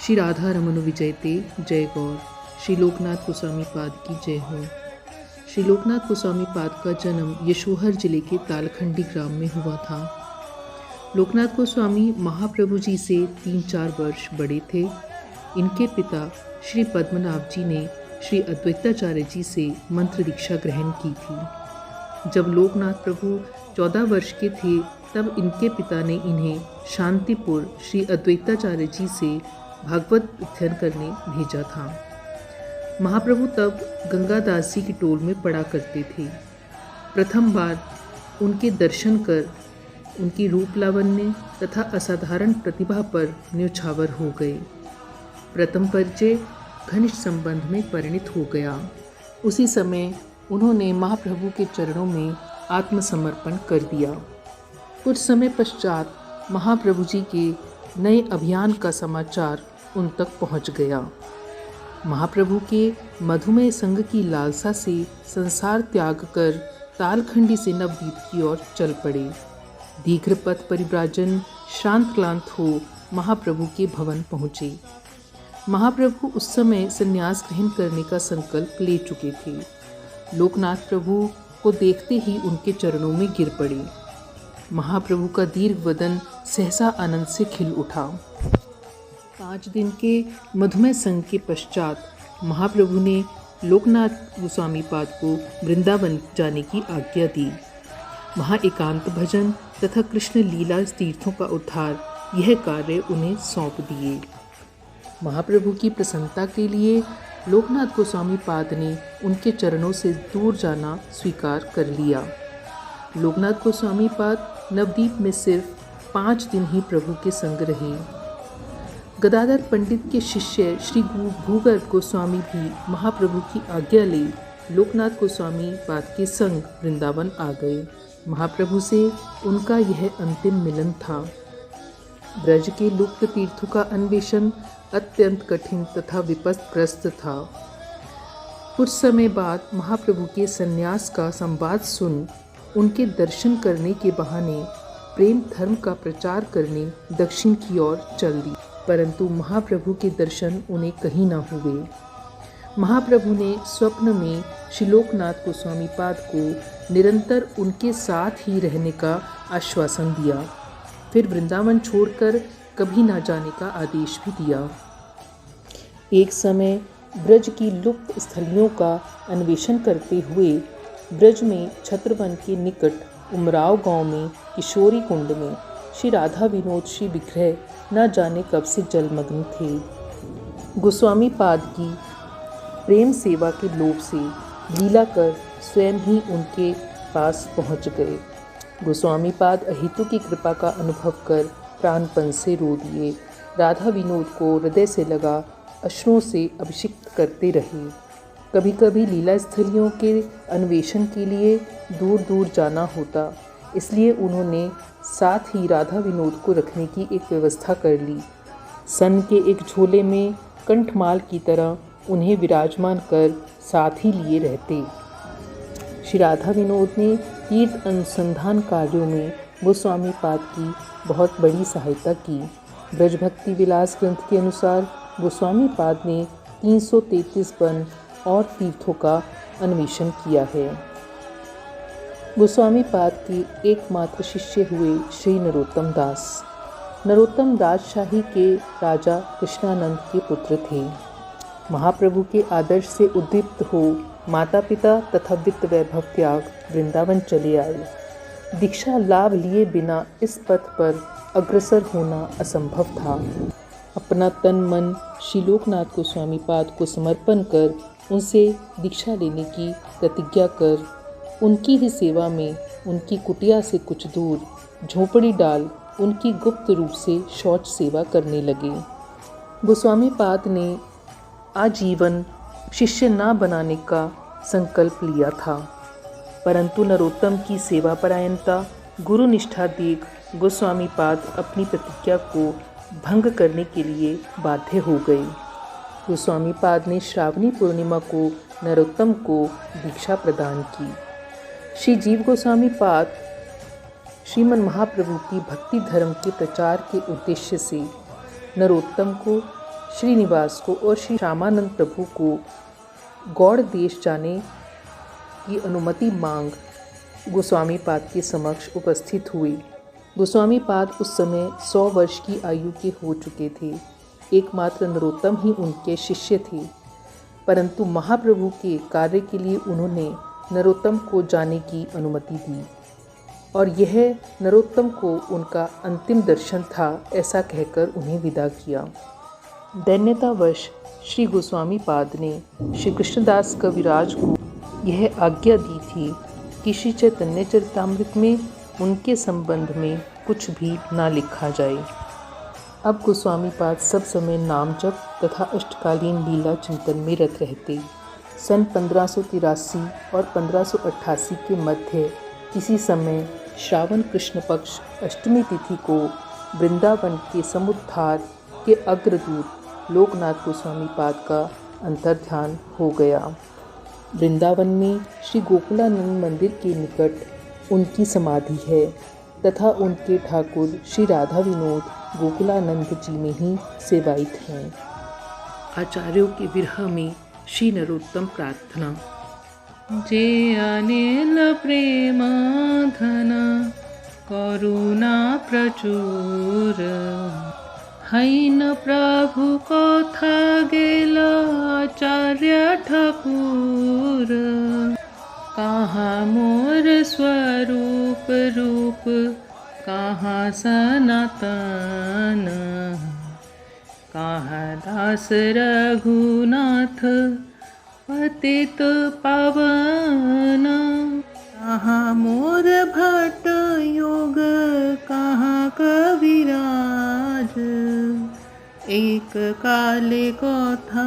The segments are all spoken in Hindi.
श्री राधा रमनु विजयते जय गौर। श्री लोकनाथ गोस्वामी पाद की जय हो। श्री लोकनाथ गोस्वामी पाद का जन्म यशोहर जिले के तालखंडी ग्राम में हुआ था। लोकनाथ गोस्वामी महाप्रभु जी से 3-4 वर्ष बड़े थे। इनके पिता श्री पद्मनाभ जी ने श्री अद्वैताचार्य जी से मंत्र दीक्षा ग्रहण की थी। जब लोकनाथ प्रभु 14 वर्ष के थे तब इनके पिता ने इन्हें शांतिपुर श्री अद्वैताचार्य जी से भागवत अध्ययन करने भेजा था। महाप्रभु तब गंगादास जी की टोल में पढ़ा करते थे। प्रथम बार उनके दर्शन कर उनकी रूप लावण्य तथा असाधारण प्रतिभा पर न्यौछावर हो गए। प्रथम परिचय घनिष्ठ संबंध में परिणित हो गया। उसी समय उन्होंने महाप्रभु के चरणों में आत्मसमर्पण कर दिया। कुछ समय पश्चात महाप्रभु जी के नए अभियान का समाचार उन तक पहुंच गया। महाप्रभु के मधुमेह संग की लालसा से संसार त्याग कर तालखंडी से नवद्वीप की ओर चल पड़े। दीर्घ पथ परिव्राजन शांत क्लांत हो महाप्रभु के भवन पहुँचे। महाप्रभु उस समय संन्यास ग्रहण करने का संकल्प ले चुके थे। लोकनाथ प्रभु को देखते ही उनके चरणों में गिर पड़े। महाप्रभु का दीर्घ वदन सहसा आनंद से खिल उठा। 5 दिन के मधुमेह संग के पश्चात महाप्रभु ने लोकनाथ गोस्वामी पाद को वृंदावन जाने की आज्ञा दी। वहाँ एकांत भजन तथा कृष्ण लीला तीर्थों का उद्धार यह कार्य उन्हें सौंप दिए। महाप्रभु की प्रसन्नता के लिए लोकनाथ गोस्वामी पाद ने उनके चरणों से दूर जाना स्वीकार कर लिया। लोकनाथ गोस्वामी पाद नवद्वीप में सिर्फ 5 दिन ही प्रभु के संग रहे। गदाधर पंडित के शिष्य श्री भूगर्भ गोस्वामी भी महाप्रभु की आज्ञा ले लोकनाथ गोस्वामी पाद के संग वृंदावन आ गए। महाप्रभु से उनका यह अंतिम मिलन था। ब्रज के लुप्त तीर्थों का अन्वेषण अत्यंत कठिन तथा विपदग्रस्त था। कुछ समय बाद महाप्रभु के संन्यास का संवाद सुन उनके दर्शन करने के बहाने प्रेम धर्म का प्रचार करने दक्षिण की ओर चल दी, परंतु महाप्रभु के दर्शन उन्हें कहीं न हुए। महाप्रभु ने स्वप्न में श्री लोकनाथ गोस्वामी पाद को निरंतर उनके साथ ही रहने का आश्वासन दिया। फिर वृंदावन छोड़कर कभी न जाने का आदेश भी दिया। एक समय ब्रज की लुप्त स्थलियों का अन्वेषण करते हुए ब्रज में छत्रवन के निकट उमराव गांव में किशोरी कुंड में श्री राधा विनोद श्री विग्रह न जाने कब से जलमग्न थे। गोस्वामी पाद की प्रेम सेवा के लोभ से लीला कर स्वयं ही उनके पास पहुंच गए। गोस्वामी पाद अहितु की कृपा का अनुभव कर प्राणपन से रो दिए। राधा विनोद को हृदय से लगा अश्रुओं से अभिषिक्त करते रहे। कभी कभी लीला स्थलियों के अन्वेषण के लिए दूर दूर जाना होता, इसलिए उन्होंने साथ ही राधा विनोद को रखने की एक व्यवस्था कर ली। सन के एक झोले में कंठमाल की तरह उन्हें विराजमान कर साथ ही लिए रहते। श्री राधा विनोद ने तीर्थ अनुसंधान कार्यों में गोस्वामी पाद की बहुत बड़ी सहायता की। ब्रजभक्ति विलास ग्रंथ के अनुसार गोस्वामी पाद ने 333 वन और तीर्थों का अन्वेषण किया है। गोस्वामी पाद के एकमात्र शिष्य हुए श्री नरोत्तम दास। नरोत्तम राजशाही के राजा कृष्णानंद के पुत्र थे। महाप्रभु के आदर्श से उद्दीप्त हो माता पिता तथा वित्त वैभव त्याग वृंदावन चले आए। दीक्षा लाभ लिए बिना इस पथ पर अग्रसर होना असंभव था। अपना तन मन श्री लोकनाथ गोस्वामी पाद को समर्पण कर उनसे दीक्षा लेने की प्रतिज्ञा कर उनकी ही सेवा में उनकी कुटिया से कुछ दूर झोपड़ी डाल उनकी गुप्त रूप से शौच सेवा करने लगे। गोस्वामी पाद ने आजीवन शिष्य न बनाने का संकल्प लिया था, परंतु नरोत्तम की सेवा परायणता गुरु निष्ठा देख गोस्वामी पाद अपनी प्रतिज्ञा को भंग करने के लिए बाध्य हो गए। गोस्वामी पाद ने श्रावणी पूर्णिमा को नरोत्तम को दीक्षा प्रदान की। श्री जीव गोस्वामी पाद श्रीमन महाप्रभु की भक्ति धर्म के प्रचार के उद्देश्य से नरोत्तम को श्रीनिवास को और श्री श्यामानंद प्रभु को गौड़ देश जाने की अनुमति मांग गोस्वामी पाद के समक्ष उपस्थित हुए। गोस्वामी पाद उस समय 100 वर्ष की आयु के हो चुके थे। एकमात्र नरोत्तम ही उनके शिष्य थे, परंतु महाप्रभु के कार्य के लिए उन्होंने नरोत्तम को जाने की अनुमति दी और यह नरोत्तम को उनका अंतिम दर्शन था, ऐसा कहकर उन्हें विदा किया। दैन्यतावश श्री गोस्वामी पाद ने श्री कृष्णदास कविराज को यह आज्ञा दी थी कि श्री चैतन्य चरितामृत में उनके संबंध में कुछ भी ना लिखा जाए। अब गोस्वामी पाद सब समय नाम जप तथा अष्टकालीन लीला चिंतन में रत रहते। सन 1583 और 1588 के मध्य किसी समय श्रावण कृष्ण पक्ष अष्टमी तिथि को वृंदावन के समुद्धार के अग्रदूत लोकनाथ गोस्वामी पाद का अंतर्ध्यान हो गया। वृंदावन में श्री गोकुलानंद मंदिर के निकट उनकी समाधि है तथा उनके ठाकुर श्री राधा विनोद गोकुलानंद जी में ही सेवायित हैं। आचार्यों के विरह में श्री नरोत्तम प्रार्थना। जे अनिल प्रेम धन करुणा प्रचुर, हैन प्रभु कथा गेल आचार्य ठाकुर। कहाँ मोर स्वरूप रूप कहाँ सनातन, कहाँ दास रघुनाथ पतित पावन। कहाँ मोर भट्ट योग कहाँ कविराज, एक काले कथा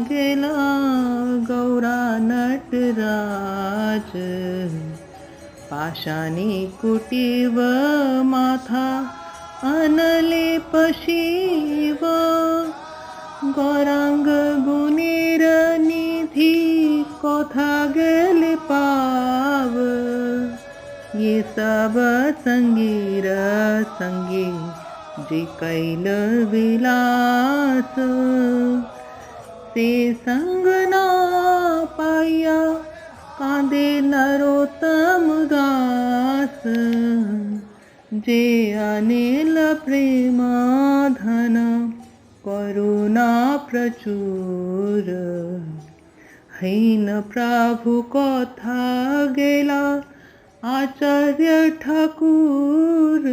गेला गौरा नटराज। पाषाणी कुटीव माथा अनले पशिव, गौरांग गुणेर निधि कथा गेल पाव। ये सब संगीर संगी जे कैल विलास, से संग ना पाया कांदे नरोत्तम दास। जे अनिल प्रेम धन करुणा प्रचुर, हैन प्रभु कथा गेला आचार्य ठाकुर।